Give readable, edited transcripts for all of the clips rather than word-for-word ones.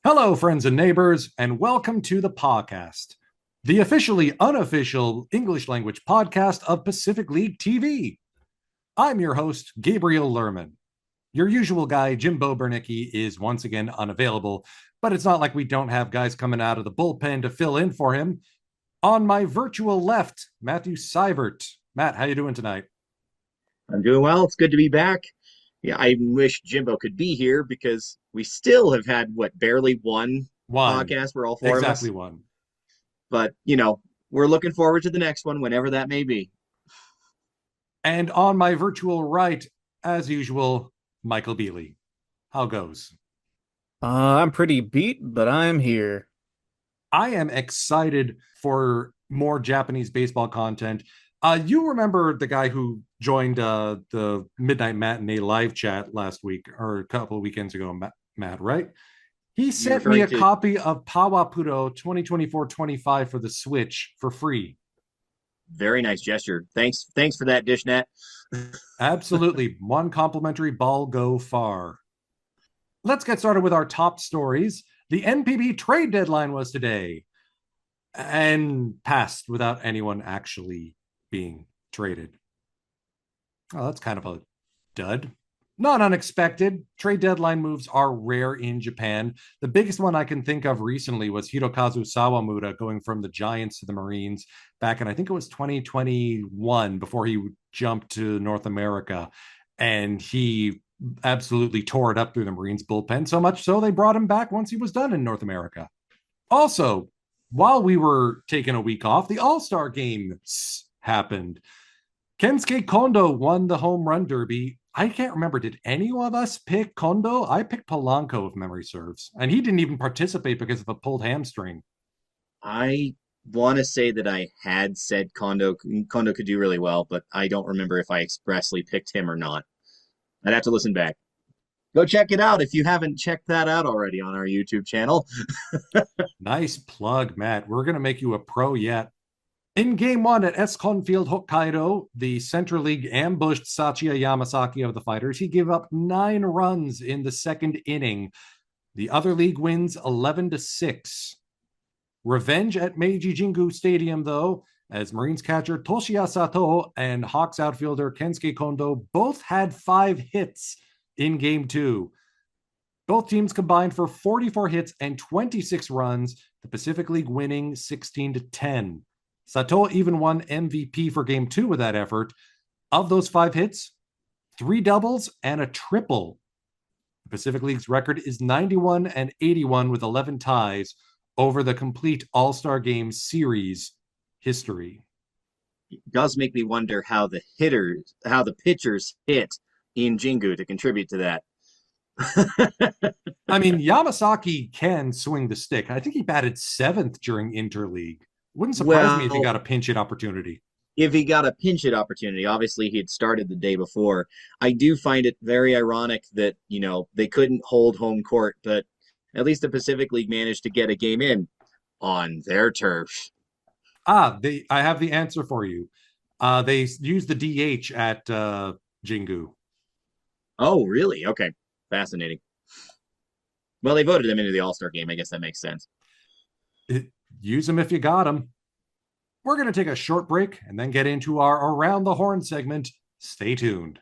Hello, friends and neighbors, and welcome to the podcast, the officially unofficial English language podcast of Pacific League TV. I'm your host, Gabriel Lerman. Your usual guy, Jimbo Bernicki, is once again unavailable, but it's not like we don't have guys coming out of the bullpen to fill in for him. On my virtual left, Matthew Seibert. Matt, how you doing tonight? I'm doing well. It's good to be back. Yeah, I wish Jimbo could be here because we still have had barely one One. podcast for all four of Exactly us. one. But, we're looking forward to the next one, whenever that may be. And on my virtual right, as usual, Michael Bealey. How goes? I'm pretty beat, but I'm here. I am excited for more Japanese baseball content. You remember the guy who joined the Midnight Matinee live chat last week or a couple of weekends ago, Matt, right? He sent me a copy of Pawapuro 2024-25 for the Switch for free. Very nice gesture. Thanks for that, Dishnet. Absolutely. One complimentary ball go far. Let's get started with our top stories. The NPB trade deadline was today and passed without anyone actually being traded. Oh, that's kind of a dud. Not unexpected. Trade deadline moves are rare in Japan. The biggest one I can think of recently was Hirokazu Sawamura going from the Giants to the Marines back in, I think it was 2021, before he jumped to North America. And he absolutely tore it up through the Marines bullpen, so much so they brought him back once he was done in North America. Also, while we were taking a week off, the All-Star Game happened. Kensuke Kondo won the home run derby. I can't remember, did any of us pick Kondo? I picked Polanco, if memory serves. And he didn't even participate because of a pulled hamstring. I want to say that I had said Kondo could do really well, but I don't remember if I expressly picked him or not. I'd have to listen back. Go check it out if you haven't checked that out already on our YouTube channel. Nice plug, Matt. We're going to make you a pro yet. In Game 1 at Escon Field, Hokkaido, the Central League ambushed Sachiya Yamasaki of the Fighters. He gave up 9 runs in the second inning. The other league wins 11-6. Revenge at Meiji Jingu Stadium, though, as Marines catcher Toshiya Sato and Hawks outfielder Kensuke Kondo both had 5 hits in Game 2. Both teams combined for 44 hits and 26 runs, the Pacific League winning 16-10. Sato even won MVP for Game 2 with that effort. Of those 5 hits, 3 doubles and a triple. The Pacific League's record is 91-81 with 11 ties over the complete All-Star Game series history. It does make me wonder how the pitchers hit in Jingu to contribute to that. I mean, Yamasaki can swing the stick. I think he batted 7th during Interleague. Wouldn't surprise me if he got a pinch hit opportunity. If he got a pinch hit opportunity, obviously he had started the day before. I do find it very ironic that, they couldn't hold home court, but at least the Pacific League managed to get a game in on their turf. I have the answer for you. They used the DH at Jingu. Oh, really? Okay. Fascinating. Well, they voted him into the All-Star game. I guess that makes sense. Use them if you got them. We're going to take a short break and then get into our Around the Horn segment. Stay tuned.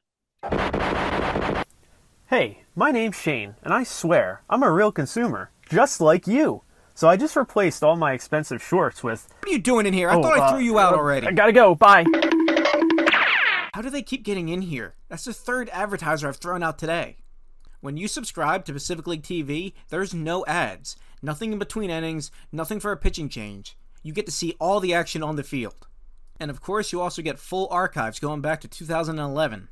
Hey, my name's Shane, and I swear, I'm a real consumer, just like you. So I just replaced all my expensive shorts with... What are you doing in here? I thought I threw you out already. I gotta go, bye. How do they keep getting in here? That's the 3rd advertiser I've thrown out today. When you subscribe to Pacific League TV, there's no ads. Nothing in between innings, nothing for a pitching change. You get to see all the action on the field. And of course, you also get full archives going back to 2011.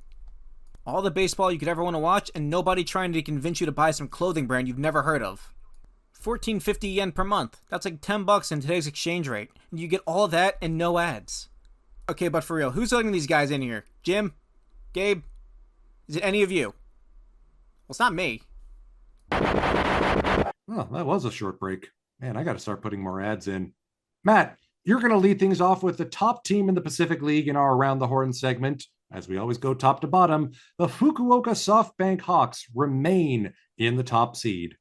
All the baseball you could ever want to watch, and nobody trying to convince you to buy some clothing brand you've never heard of. 1450 yen per month. That's like $10 in today's exchange rate. And you get all that and no ads. Okay, but for real, who's letting these guys in here? Jim? Gabe? Is it any of you? Well, it's not me. Oh, that was a short break. Man, I got to start putting more ads in. Matt, you're going to lead things off with the top team in the Pacific League in our Around the Horn segment. As we always go top to bottom, the Fukuoka SoftBank Hawks remain in the top seed.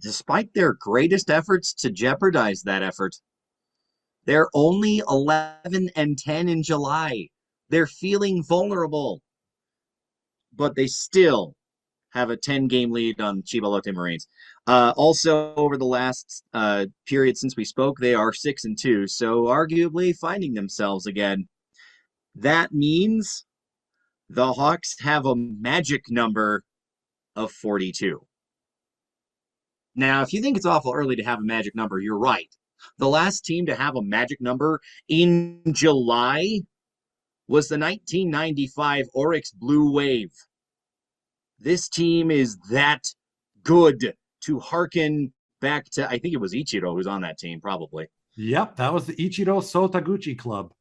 despite their greatest efforts to jeopardize that effort. They're only 11-10 in July. They're feeling vulnerable, but they still have a 10-game lead on Chiba Lotte Marines. Also, over the last period since we spoke, they are 6-2, so arguably finding themselves again. That means the Hawks have a magic number of 42. Now, if you think it's awful early to have a magic number, you're right. The last team to have a magic number in July was the 1995 Oryx Blue Wave. This team is that good, to hearken back to, I think it was Ichiro who's on that team, probably. Yep, that was the Ichiro Sotaguchi Club.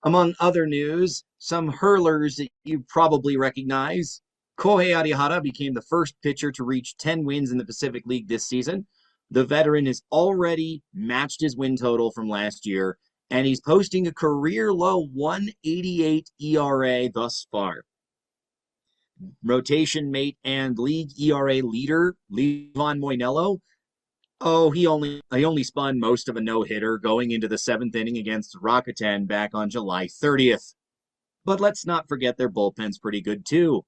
Among other news, some hurlers that you probably recognize. Kohei Arihara became the first pitcher to reach 10 wins in the Pacific League this season. The veteran has already matched his win total from last year, and he's posting a career-low 1.88 ERA thus far. Rotation mate and league ERA leader, Levon Moinello, he only spun most of a no-hitter going into the 7th inning against Rakuten back on July 30th. But let's not forget their bullpen's pretty good too.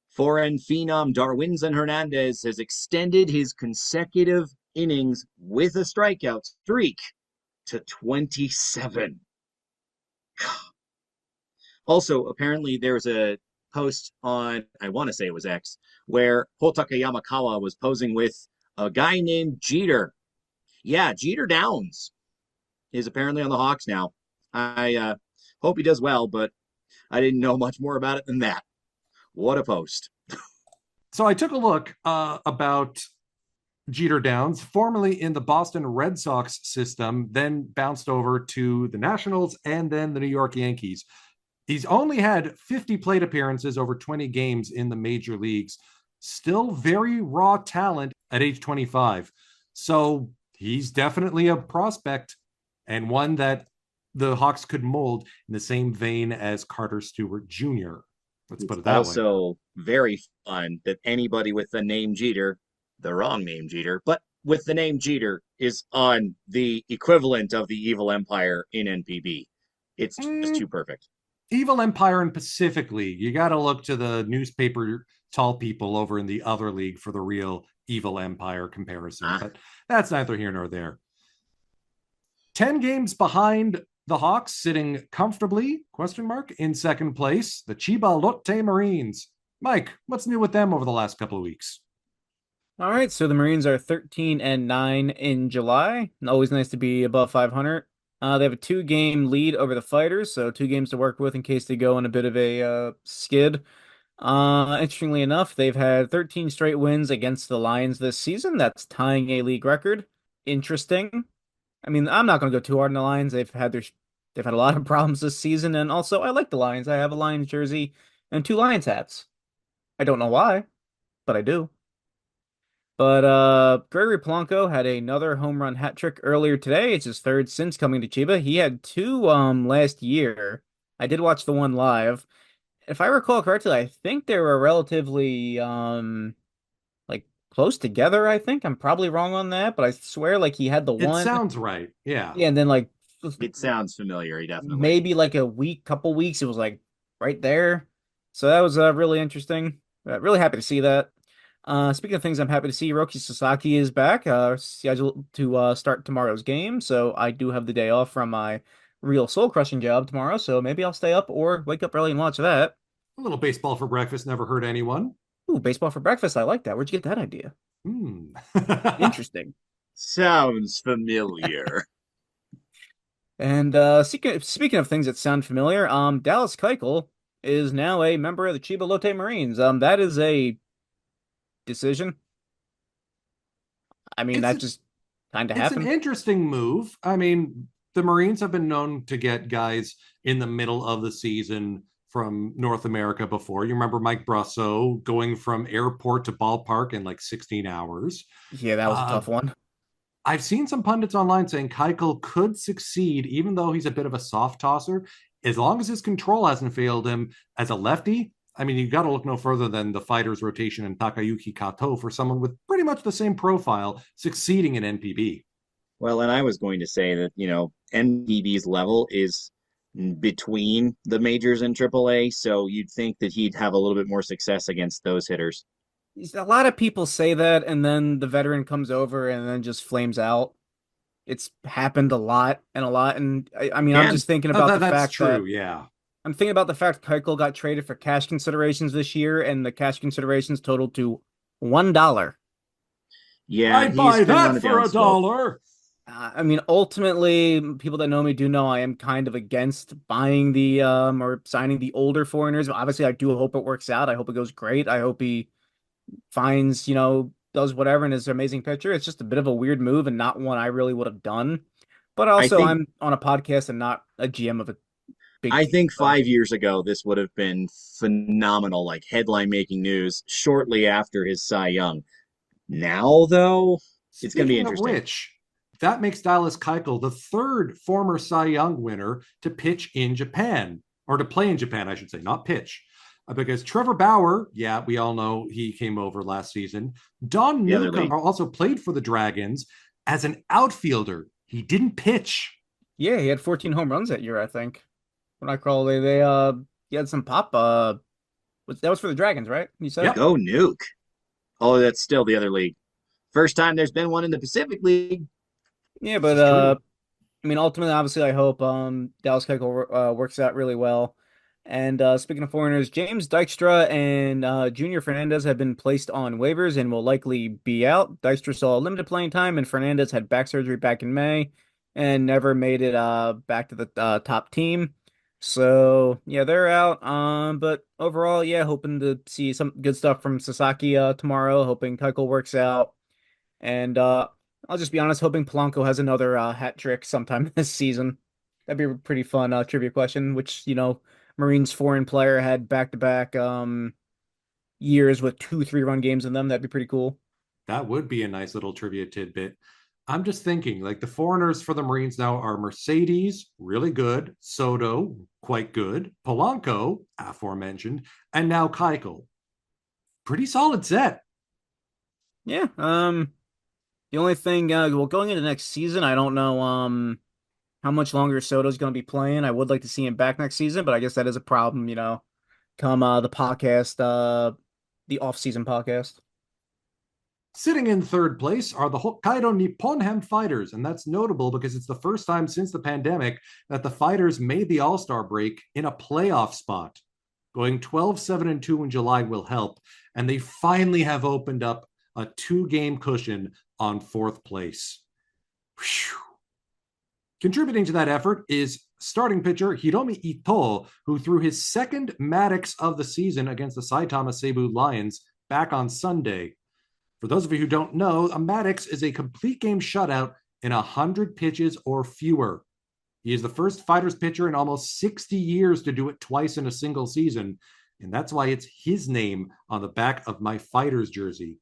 Foreign phenom Darwinzon Hernandez has extended his consecutive innings with a strikeout streak to 27. Also, apparently there's a post on, I want to say it was X, where Hotaka Yamakawa was posing with a guy named Jeter. Yeah, Jeter Downs is apparently on the Hawks now. I hope he does well, but I didn't know much more about it than that. What a post. So I took a look about Jeter Downs, formerly in the Boston Red Sox system, then bounced over to the Nationals and then the New York Yankees. He's only had 50 plate appearances over 20 games in the major leagues. Still very raw talent at age 25. So he's definitely a prospect and one that the Hawks could mold in the same vein as Carter Stewart Jr. Let's put it that way. Also, very fun that anybody with the name Jeter, the wrong name Jeter, but with the name Jeter, is on the equivalent of the Evil Empire in NPB. It's just too perfect. Evil Empire and Pacific League. You got to look to the newspaper tall people over in the other league for the real Evil Empire comparison. But that's neither here nor there. 10 games behind the Hawks, sitting comfortably, in second place, the Chiba Lotte Marines. Mike, what's new with them over the last couple of weeks? All right, so the Marines are 13-9 in July. Always nice to be above 500. They have a 2-game lead over the Fighters, so 2 games to work with in case they go on a bit of a skid. Interestingly enough, they've had 13 straight wins against the Lions this season. That's tying a league record. Interesting. I mean, I'm not going to go too hard on the Lions. They've had a lot of problems this season, and also I like the Lions. I have a Lions jersey and 2 Lions hats. I don't know why, but I do. But Gregory Polanco had another home run hat trick earlier today. It's his 3rd since coming to Chiba. He had 2 last year. I did watch the one live. If I recall correctly, I think they were relatively like close together, I think. I'm probably wrong on that, but I swear like he had the one. It sounds right. Yeah. Yeah, and then like it sounds familiar, definitely. Maybe like a couple weeks, it was like right there. So that was really interesting. Really happy to see that. Speaking of things I'm happy to see, Hiroki Sasaki is back, scheduled to start tomorrow's game. So I do have the day off from my real soul-crushing job tomorrow. So maybe I'll stay up or wake up early and watch that. A little baseball for breakfast never hurt anyone. Ooh, baseball for breakfast. I like that. Where'd you get that idea? Interesting. Sounds familiar. And speaking of things that sound familiar, Dallas Keuchel is now a member of the Chiba Lotte Marines. That is a decision. I mean, that just kind of happened. It's an interesting move. I mean, the Marines have been known to get guys in the middle of the season from North America before. You remember Mike Brasso going from airport to ballpark in like 16 hours. Yeah, that was a tough one. I've seen some pundits online saying Keuchel could succeed, even though he's a bit of a soft tosser, as long as his control hasn't failed him as a lefty I mean, you got to look no further than the fighters rotation and Takayuki Kato for someone with pretty much the same profile succeeding in NPB. Well, and I was going to say that, NBB's level is between the majors and AAA, so you'd think that he'd have a little bit more success against those hitters. A lot of people say that, and then the veteran comes over and then just flames out. It's happened a lot and a lot, and I mean, I'm Can. just thinking about the That's fact that true, yeah. I'm thinking about the fact Keuchel got traded for cash considerations this year, and the cash considerations totaled to $1. Yeah, I'd he's buy been on that a for a downslope. dollar. I mean, ultimately, people that know me do know I am kind of against buying the or signing the older foreigners. Obviously, I do hope it works out. I hope it goes great. I hope he finds, does whatever and is an amazing pitcher. It's just a bit of a weird move and not one I really would have done. But I also, think I'm on a podcast and not a GM of a big I team. think So 5 years ago this would have been phenomenal, like headline making news shortly after his Cy Young. Now, though, it's going to be Speaking of interesting. which, that makes Dallas Keuchel the third former Cy Young winner to pitch in Japan, or to play in Japan, I should say, not pitch. Because Trevor Bauer, yeah, we all know he came over last season. Don The other Newcomb league. also played for the Dragons as an outfielder. He didn't pitch. yeah, he had 14 home runs that year, I think. When I call they he had some pop that was for the Dragons, right? You said? Yep. Go Nuke. Oh, that's still the other league. First time there's been one in the Pacific League. Yeah, This but is true. I mean, ultimately, obviously, I hope Dallas Keuchel works out really well. And speaking of foreigners, James Dykstra and Junior Fernandez have been placed on waivers and will likely be out. Dykstra saw limited playing time, and Fernandez had back surgery back in May and never made it back to the top team. So yeah, they're out. But overall, yeah, hoping to see some good stuff from Sasaki tomorrow. Hoping Keuchel works out. And I'll just be honest, hoping Polanco has another hat trick sometime this season. That'd be a pretty fun trivia question, which, Marines foreign player had back-to-back years with 2 3-run games in them. That'd be pretty cool. That would be a nice little trivia tidbit. I'm just thinking, like the foreigners for the Marines now are Mercedes, really good, Soto, quite good, Polanco, aforementioned, and now Keuchel. Pretty solid set. Yeah. The only thing, well, going into next season, I don't know how much longer Soto's going to be playing. I would like to see him back next season, but I guess that is a problem, come the podcast, the off-season podcast. Sitting in third place are the Hokkaido Nipponham Fighters, and that's notable because it's the first time since the pandemic that the Fighters made the All-Star break in a playoff spot. Going 12-7-2 in July will help, and they finally have opened up a 2-game cushion on fourth place. Whew. Contributing to that effort is starting pitcher Hiromi Ito, who threw his second Maddox of the season against the Saitama Seibu Lions back on Sunday. For those of you who don't know, a Maddox is a complete game shutout in 100 pitches or fewer. He is the first Fighters pitcher in almost 60 years to do it twice in a single season, and that's why it's his name on the back of my Fighters jersey.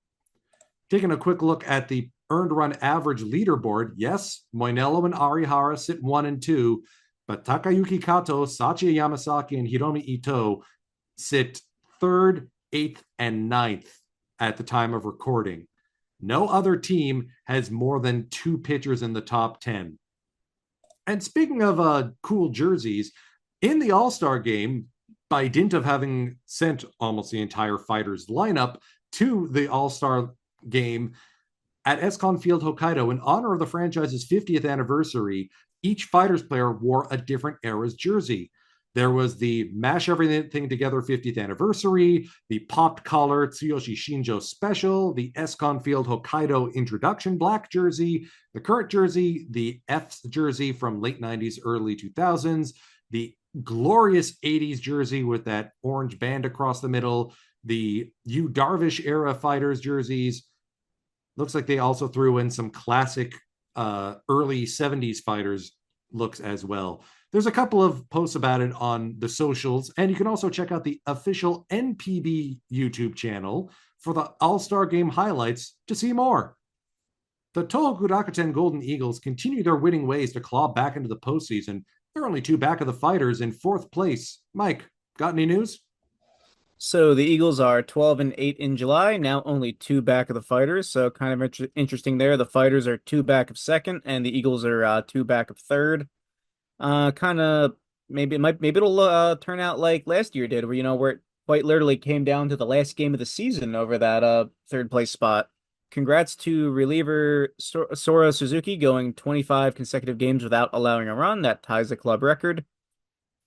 Taking a quick look at the earned run average leaderboard, yes, Moinello and Arihara sit 1 and 2, but Takayuki Kato, Sachi Yamasaki, and Hiromi Ito sit 3rd, 8th, and 9th at the time of recording. No other team has more than 2 pitchers in the top 10. And speaking of cool jerseys, in the All-Star game, by dint of having sent almost the entire Fighters lineup to the All-Star game at Escon Field, Hokkaido, in honor of the franchise's 50th anniversary, each Fighters player wore a different era's jersey. There was the Mash Everything Together 50th anniversary, the popped collar Tsuyoshi Shinjo special, the Escon Field Hokkaido introduction black jersey, the current jersey, the F jersey from late 90s, early 2000s, the glorious 80s jersey with that orange band across the middle, the Yu Darvish era Fighters jerseys. Looks like they also threw in some classic early 70s Fighters looks as well. There's a couple of posts about it on the socials, and you can also check out the official NPB YouTube channel for the All-Star Game highlights to see more. The Tohoku Rakuten Golden Eagles continue their winning ways to claw back into the postseason. They're only 2 back of the Fighters in 4th place. Mike, got any news? So the Eagles are 12-8 in July, now only 2 back of the Fighters. So kind of interesting there. The Fighters are 2 back of second, and the Eagles are 2 back of third. Kind of maybe it'll turn out like last year did, where it quite literally came down to the last game of the season over that third place spot. Congrats to reliever Sora Suzuki going 25 consecutive games without allowing a run. That ties the club record.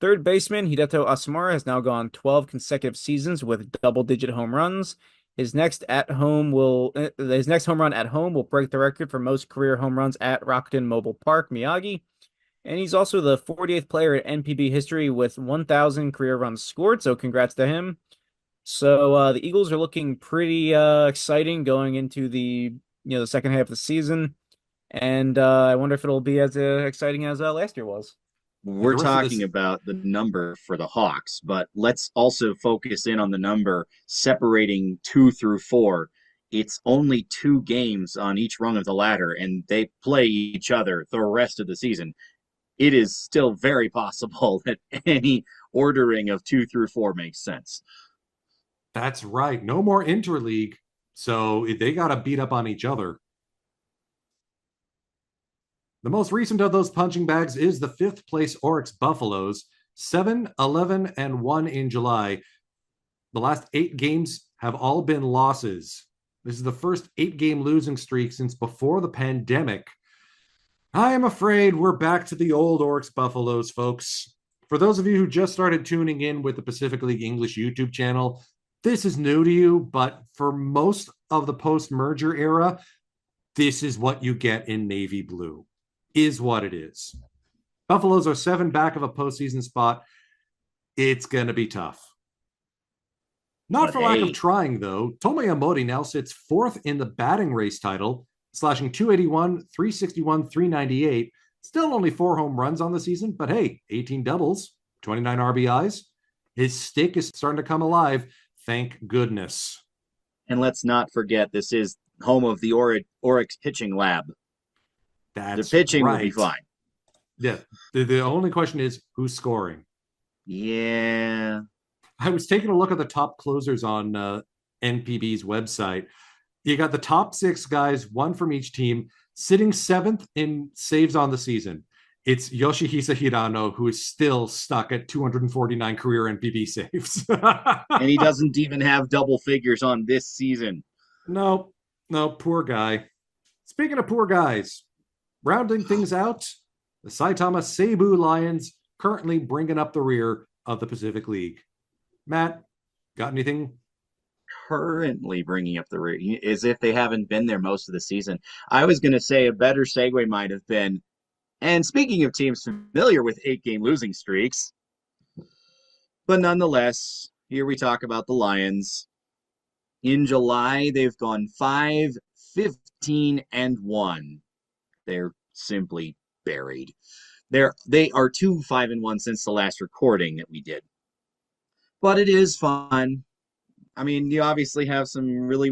Third baseman Hideto Asumura has now gone 12 consecutive seasons with double-digit home runs. His next home run at home will break the record for most career home runs at Rakuten Mobile Park, Miyagi. And he's also the 48th player in NPB history with 1,000 career runs scored, so congrats to him. So the Eagles are looking pretty exciting going into the second half of the season, and I wonder if it'll be as exciting as last year was. We're talking about the number for the Hawks, but let's also focus in on the number separating 2 through 4. It's only 2 games on each rung of the ladder, and they play each other the rest of the season. It is still very possible that any ordering of 2 through 4 makes sense. That's right. No more interleague. So they got to beat up on each other. The most recent of those punching bags is the 5th place Oryx Buffaloes, 7-11-1 in July. The last 8 games have all been losses. This is the first 8-game losing streak since before the pandemic. I am afraid we're back to the old Oryx Buffaloes, folks. For those of you who just started tuning in with the Pacific League English YouTube channel, this is new to you, but for most of the post-merger era, this is what you get in navy blue, is what it is. Buffaloes are 7 back of a postseason spot. It's going to be tough. Not for lack of trying, though. Tomoya Mori now sits 4th in the batting race title, slashing 281, 361, 398. Still only 4 home runs on the season, but hey, 18 doubles, 29 RBIs. His stick is starting to come alive. Thank goodness. And let's not forget, this is home of the Oryx pitching lab. That's the pitching right. will be fine. Yeah. The only question is who's scoring? Yeah. I was taking a look at the top closers on NPB's website. You got the top 6 guys, 1 from each team, sitting 7th in saves on the season. It's Yoshihisa Hirano, who is still stuck at 249 career NPB saves. And he doesn't even have double figures on this season. No, poor guy. Speaking of poor guys, rounding things out, the Saitama Seibu Lions currently bringing up the rear of the Pacific League. Matt, got anything? Currently bringing up the rear, as if they haven't been there most of the season. I was going to say a better segue might have been, and speaking of teams familiar with 8-game losing streaks, but nonetheless, here we talk about the Lions. In July, they've gone 5-15-1. They're simply buried. They are 2-5-1 since the last recording that we did. But it is fun. I mean, you obviously have some really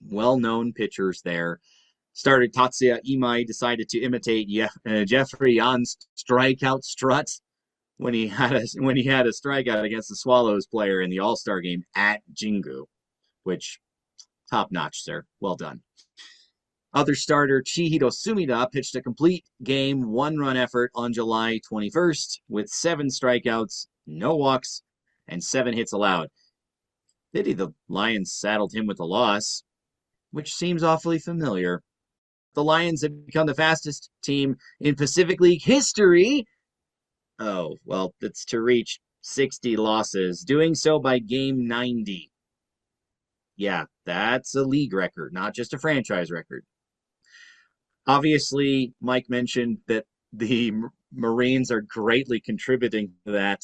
well-known pitchers there. Starter Tatsuya Imai decided to imitate Jeffrey Yan's strikeout strut when he had a strikeout against the Swallows player in the All-Star game at Jingu, which top-notch, sir. Well done. Other starter Chihiro Sumida pitched a complete game 1-run effort on July 21st with 7 strikeouts, no walks, and 7 hits allowed. Pity the Lions saddled him with a loss, which seems awfully familiar. The Lions have become the fastest team in Pacific League history. Oh, well, it's to reach 60 losses, doing so by game 90. Yeah, that's a league record, not just a franchise record. Obviously, Mike mentioned that the Marines are greatly contributing to that.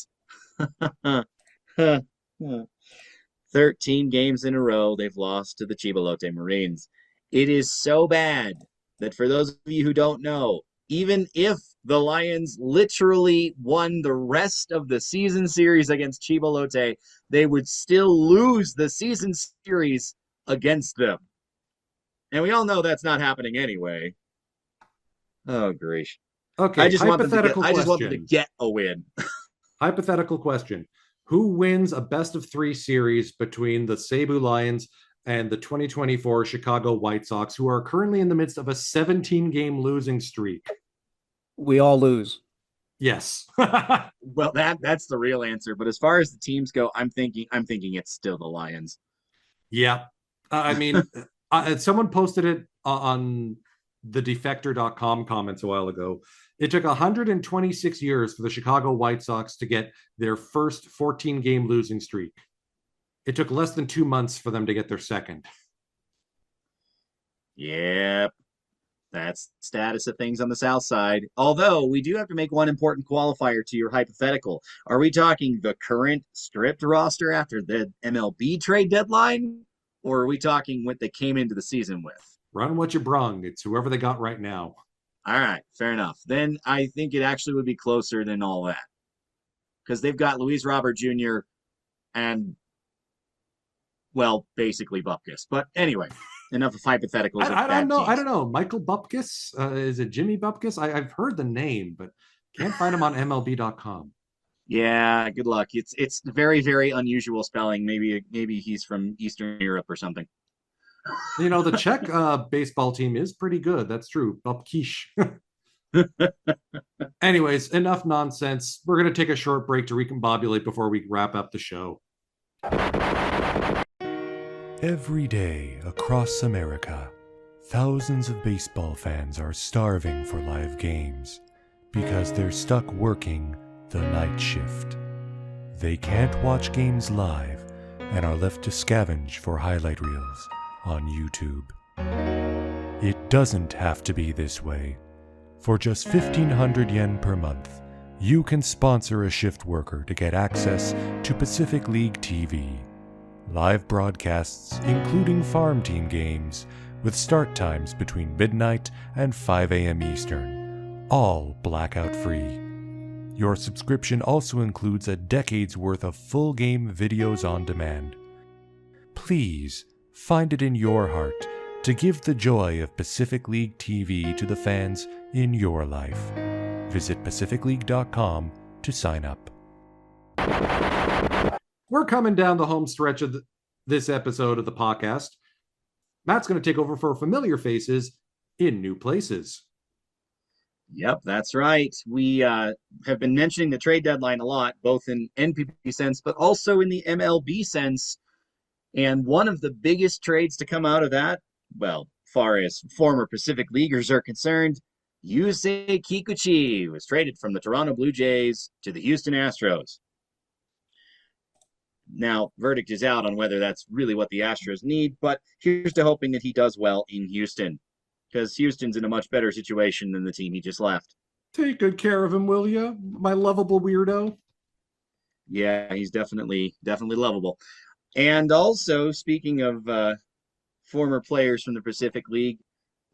13 games in a row they've lost to the Chibalote Marines. It is so bad that for those of you who don't know, even if the Lions literally won the rest of the season series against Chibalote, they would still lose the season series against them. And we all know that's not happening anyway. Oh, gosh. Okay, I just want them to get a win. Hypothetical question. Who wins a best of 3 series between the Cebu Lions and the 2024 Chicago White Sox, who are currently in the midst of a 17-game losing streak? We all lose. Yes. Well, that's the real answer. But as far as the teams go, I'm thinking it's still the Lions. Yeah. I mean, someone posted it on the defector.com comments a while ago. It took 126 years for the Chicago White Sox to get their first 14-game losing streak. It took less than 2 months for them to get their second. Yep. That's the status of things on the South Side. Although we do have to make one important qualifier to your hypothetical. Are we talking the current stripped roster after the MLB trade deadline? Or are we talking what they came into the season with? Run what you brung. It's whoever they got right now. All right, fair enough. Then I think it actually would be closer than all that. Because they've got Luis Robert Jr. and, well, basically Bupkis. But anyway, enough of hypotheticals. I don't know. I don't know. Michael Bupkis? Is it Jimmy Bupkis? I've heard the name, but can't find him on MLB.com. Yeah, good luck. It's very, very unusual spelling. Maybe he's from Eastern Europe or something. You know, the Czech baseball team is pretty good. That's true. Bupkish. Anyways, enough nonsense. We're going to take a short break to recombobulate before we wrap up the show. Every day across America, thousands of baseball fans are starving for live games because they're stuck working the night shift. They can't watch games live and are left to scavenge for highlight reels on YouTube. It doesn't have to be this way. For just 1,500 yen per month, you can sponsor a shift worker to get access to Pacific League TV. Live broadcasts, including farm team games, with start times between midnight and 5 a.m. Eastern, all blackout free. Your subscription also includes a decade's worth of full game videos on demand. Please find it in your heart to give the joy of Pacific League TV to the fans in your life. Visit pacificleague.com to sign up. We're coming down the home stretch of this episode of the podcast. Matt's going to take over for familiar faces in new places. Yep, that's right. We have been mentioning the trade deadline a lot, both in NPB sense, but also in the MLB sense. And one of the biggest trades to come out of that, well, far as former Pacific Leaguers are concerned, Yusei Kikuchi was traded from the Toronto Blue Jays to the Houston Astros. Now, verdict is out on whether that's really what the Astros need, but here's to hoping that he does well in Houston, because Houston's in a much better situation than the team he just left. Take good care of him, will you? My lovable weirdo. Yeah, he's definitely lovable. And also, speaking of former players from the Pacific League,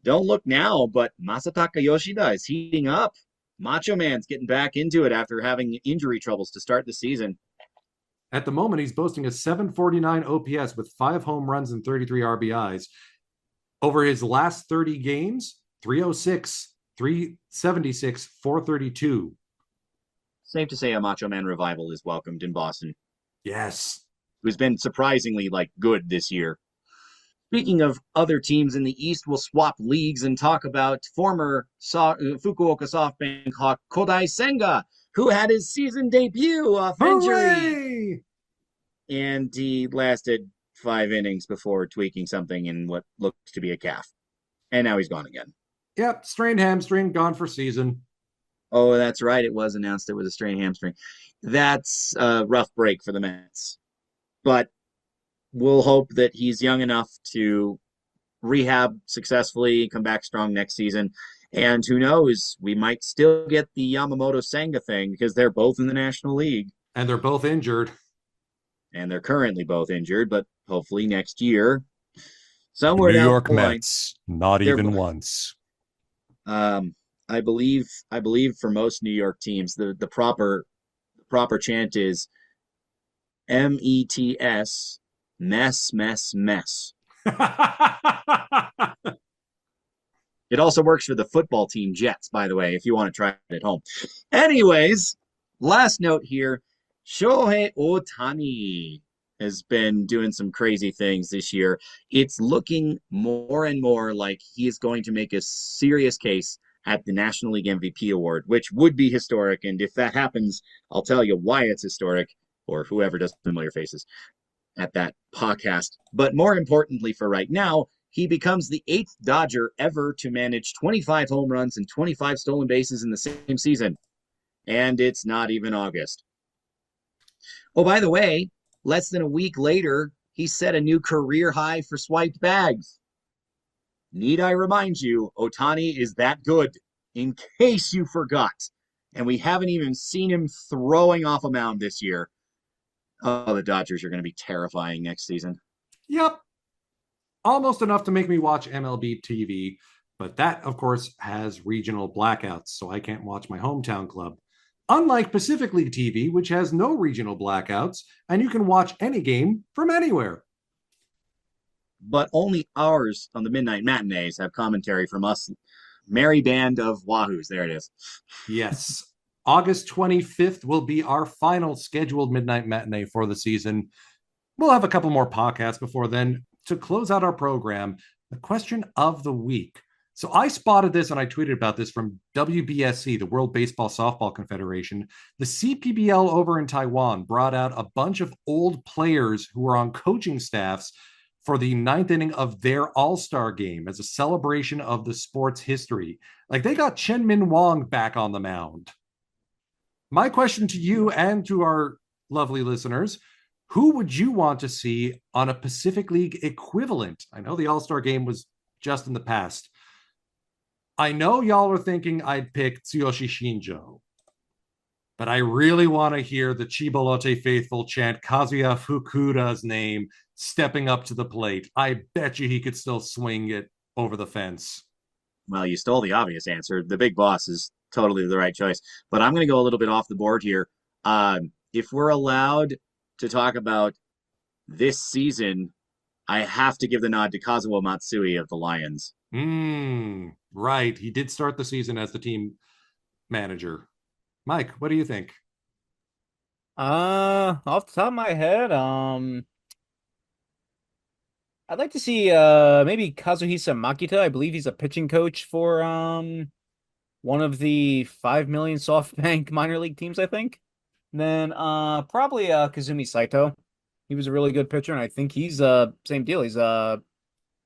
don't look now, but Masataka Yoshida is heating up. Macho Man's getting back into it after having injury troubles to start the season. At the moment, he's boasting a 749 OPS with 5 home runs and 33 RBIs. Over his last 30 games, 306, 376, 432. Safe to say a Macho Man revival is welcomed in Boston. Yes. Who's been surprisingly good this year. Speaking of other teams in the East, we'll swap leagues and talk about former Fukuoka SoftBank Hawk Kodai Senga, who had his season debut off injury. And he lasted 5 innings before tweaking something in what looked to be a calf. And now he's gone again. Yep, strained hamstring, gone for season. Oh, that's right. It was announced it was a strained hamstring. That's a rough break for the Mets. But we'll hope that he's young enough to rehab successfully, come back strong next season. And who knows, we might still get the Yamamoto Senga thing because they're both in the National League. And they're both injured. And they're currently both injured, but hopefully next year, somewhere New down York the line, Mets, not even once. I believe for most New York teams, the proper chant is METS, mess, mess, mess. It also works for the football team Jets, by the way, if you want to try it at home. Anyways, last note here. Shohei Ohtani has been doing some crazy things this year. It's looking more and more like he is going to make a serious case at the National League MVP award, which would be historic. And if that happens, I'll tell you why it's historic, or whoever does Familiar Faces at that podcast. But more importantly, for right now, he becomes the 8th Dodger ever to manage 25 home runs and 25 stolen bases in the same season. And it's not even August. Oh, by the way, less than a week later, he set a new career high for swiped bags. Need I remind you, Ohtani is that good, in case you forgot. And we haven't even seen him throwing off a mound this year. Oh, the Dodgers are going to be terrifying next season. Yep. Almost enough to make me watch MLB TV, but that, of course, has regional blackouts, so I can't watch my hometown club. Unlike Pacific League TV, which has no regional blackouts, and you can watch any game from anywhere. But only ours on the midnight matinees have commentary from us, merry band of wahoos. There it is. Yes. August 25th will be our final scheduled midnight matinee for the season. We'll have a couple more podcasts before then. To close out our program, the question of the week. So I spotted this and I tweeted about this from WBSC, the World Baseball Softball Confederation. The CPBL over in Taiwan brought out a bunch of old players who were on coaching staffs for the 9th inning of their all-star game as a celebration of the sport's history. Like, they got Chen Min Wong back on the mound. My question to you and to our lovely listeners, who would you want to see on a Pacific League equivalent? I know the all-star game was just in the past. I know y'all are thinking I'd pick Tsuyoshi Shinjo, but I really want to hear the Chibolote faithful chant Kazuya Fukuda's name stepping up to the plate. I bet you he could still swing it over the fence. Well, you stole the obvious answer. The big boss is totally the right choice. But I'm going to go a little bit off the board here. If we're allowed to talk about this season, I have to give the nod to Kazuo Matsui of the Lions. Right. He did start the season as the team manager. Mike, what do you think? Off the top of my head, I'd like to see maybe Kazuhisa Makita. I believe he's a pitching coach for one of the 5 million SoftBank minor league teams, I think. And then probably Kazumi Saito. He was a really good pitcher, and I think he's same deal. He's a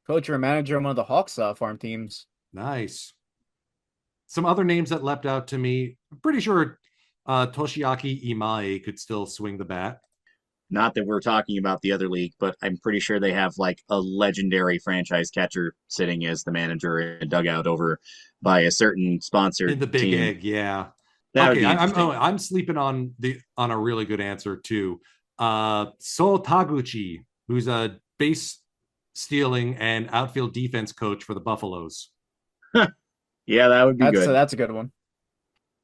coach or a manager on one of the Hawks farm teams. Nice. Some other names that leapt out to me. I'm pretty sure Toshiaki Imae could still swing the bat. Not that we're talking about the other league, but I'm pretty sure they have like a legendary franchise catcher sitting as the manager in a dugout over by a certain sponsor In the Big team. Egg, yeah. That Okay, I'm sleeping on a really good answer too. So Taguchi, who's a base stealing and outfield defense coach for the Buffaloes. Yeah, that would be good. That's a good one.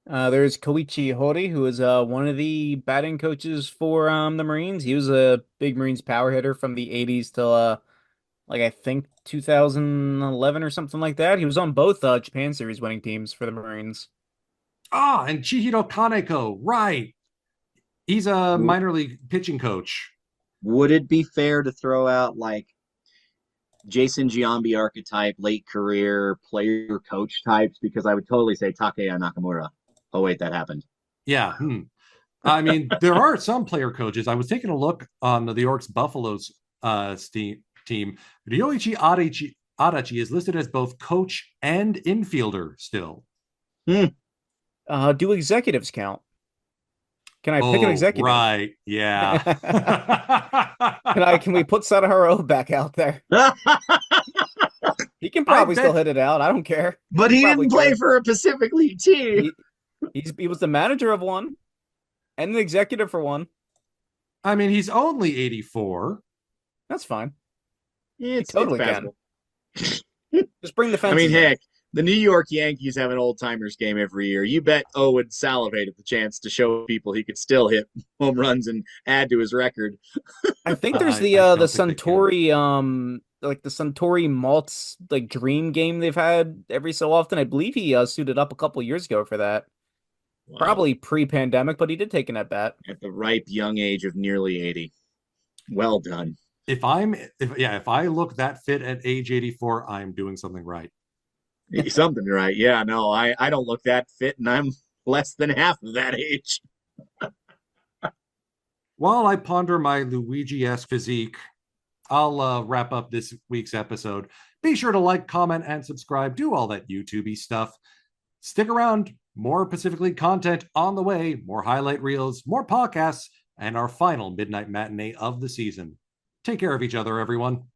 There's Koichi Hori, who is one of the batting coaches for the Marines. He was a big Marines power hitter from the 80s till like I think 2011 or something like that. He was on both Japan Series winning teams for the Marines. And Chihiro Kaneko, right. He's a minor league pitching coach. Would it be fair to throw out like Jason Giambi archetype, late career player coach types? Because I would totally say Takeya Nakamura. Oh, wait, that happened. Yeah. I mean, there are some player coaches. I was taking a look on the York's Buffaloes team. Ryoichi Adachi is listed as both coach and infielder still. Do executives count? Can I pick an executive? Right. Yeah. Can we put Sadaharo back out there? He can probably still hit it out. I don't care. But he didn't play for a Pacific League team. He was the manager of one and the executive for one. I mean, he's only 84. That's fine. It's totally can. Just bring the fence. I mean, heck, the New York Yankees have an old timers game every year. You bet O would salivate at the chance to show people he could still hit home runs and add to his record. I think there's the Suntory like the Suntory Maltz like dream game they've had every so often. I believe he suited up a couple years ago for that. Wow. Probably pre-pandemic, but he did take an at bat. At the ripe young age of nearly 80. Well done. If I look that fit at age 84, I'm doing something right. Something right. Yeah, no, I don't look that fit, and I'm less than half of that age. While I ponder my Luigi-esque physique, I'll wrap up this week's episode. Be sure to like, comment, and subscribe. Do all that YouTube-y stuff. Stick around. More Pacific League content on the way. More highlight reels, more podcasts, and our final midnight matinee of the season. Take care of each other, everyone.